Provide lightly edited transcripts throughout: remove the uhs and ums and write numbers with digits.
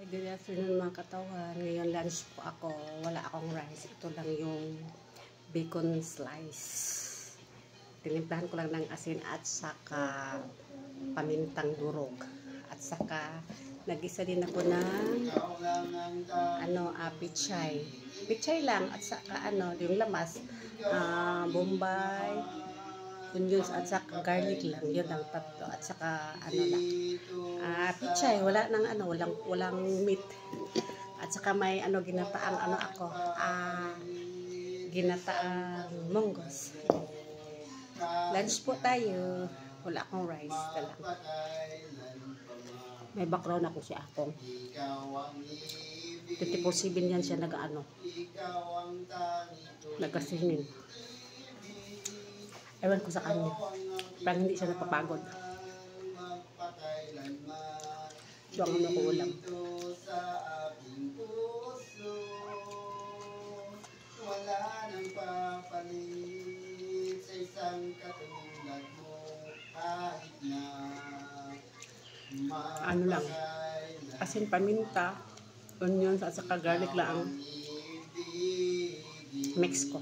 Good afternoon mga katawan. Ngayon lunch po ako. Wala akong rice. Ito lang yung bacon slice. Tinimplahan ko lang ng asin at saka pamintang durog. At saka nag-isa din ako ng pichay. Pichay lang at saka yung lamas, bombay, onions at saka garlic lang. Yun ang tatlo. At saka pichay, wala nang walang meat. At saka may ginataang ginataang monggos. Lunch po tayo. Wala akong rice lang. May background ako si Akong. 24/7 yan siya nag-singing. Ewan ko sa kanya. Parang hindi siya napapagod. So, ang ko ulam. Wala nang papalit sa isang katulad mo kahit na Lang. Asin, paminta, onions at saka garlic lang ang mix ko.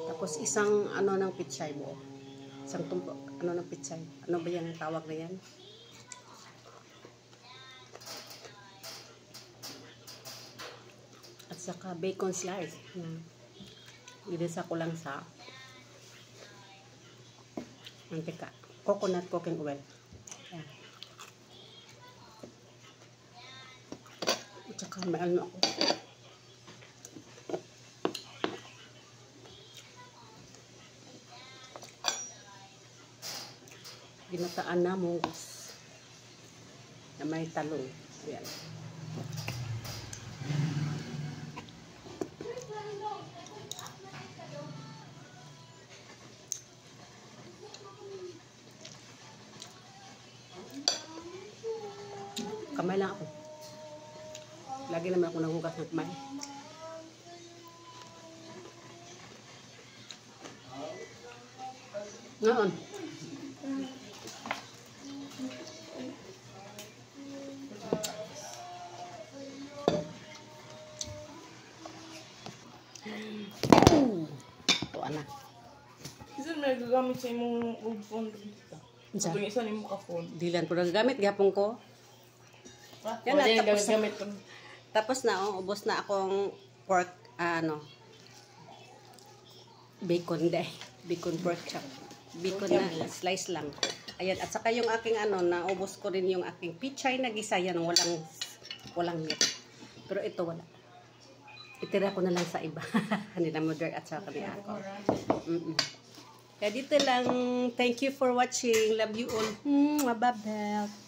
Tapos isang ng pichay mo. Isang tumpo, ng pichay. Ano ba yung tawag na yan? At saka bacon slice. Gidisa ko lang sa mantika. Coconut cooking oil. Yan. At saka may ako. Ginataan na monggos na may talong. Ayan. Kamay lang ako. Lagi naman ako naghugas ng kamay. Ngayon. Ito anak. Isa may gagamit sa imong phone dito. Ito yung isa ni mo ka phone. Dilan ko nagagamit gapon ko. Yan na, tapos na ubos na akong pork bacon pork chop. Bacon na slice lang. Ayan, at saka yung aking naubos ko rin yung aking pichay na gisa yan, walang meat. Pero ito wala. Itira ko na lang sa iba. Nila mother at saka ni ako. Kaya dito lang. Thank you for watching. Love you all. Mababel.